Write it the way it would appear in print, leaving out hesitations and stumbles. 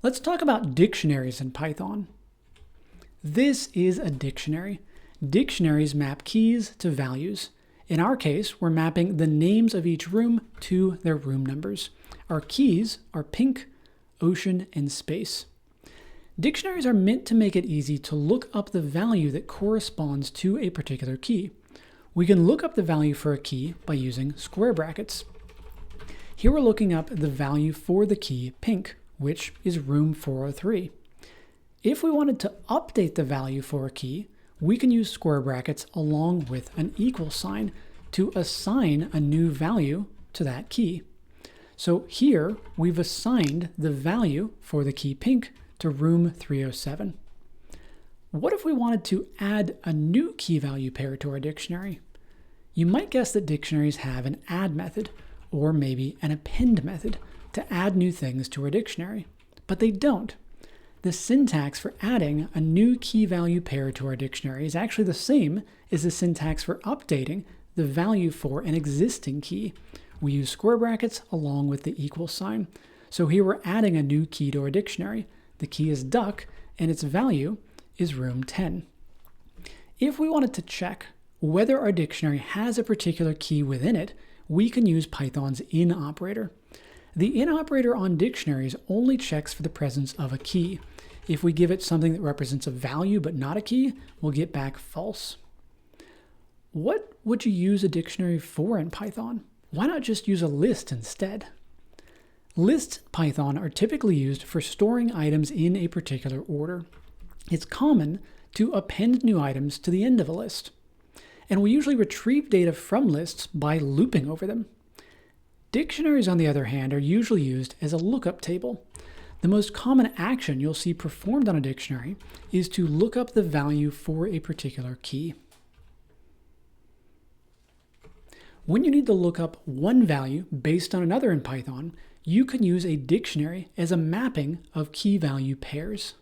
Let's talk about dictionaries in Python. This is a dictionary. Dictionaries map keys to values. In our case, we're mapping the names of each room to their room numbers. Our keys are pink, ocean, and space. Dictionaries are meant to make it easy to look up the value that corresponds to a particular key. We can look up the value for a key by using square brackets. Here we're looking up the value for the key pink, which is room 403. If we wanted to update the value for a key, we can use square brackets along with an equal sign to assign a new value to that key. So here we've assigned the value for the key pink to room 307. What if we wanted to add a new key value pair to our dictionary? You might guess that dictionaries have an add method, or maybe an append method, to add new things to our dictionary. But they don't. The syntax for adding a new key value pair to our dictionary is actually the same as the syntax for updating the value for an existing key. We use square brackets along with the equal sign. So here we're adding a new key to our dictionary. The key is duck, and its value is room 10. If we wanted to check whether our dictionary has a particular key within it, we can use Python's in operator. The in operator on dictionaries only checks for the presence of a key. If we give it something that represents a value but not a key, we'll get back false. What would you use a dictionary for in Python? Why not just use a list instead? Lists in Python are typically used for storing items in a particular order. It's common to append new items to the end of a list. And we usually retrieve data from lists by looping over them. Dictionaries, on the other hand, are usually used as a lookup table. The most common action you'll see performed on a dictionary is to look up the value for a particular key. When you need to look up one value based on another in Python, you can use a dictionary as a mapping of key value pairs.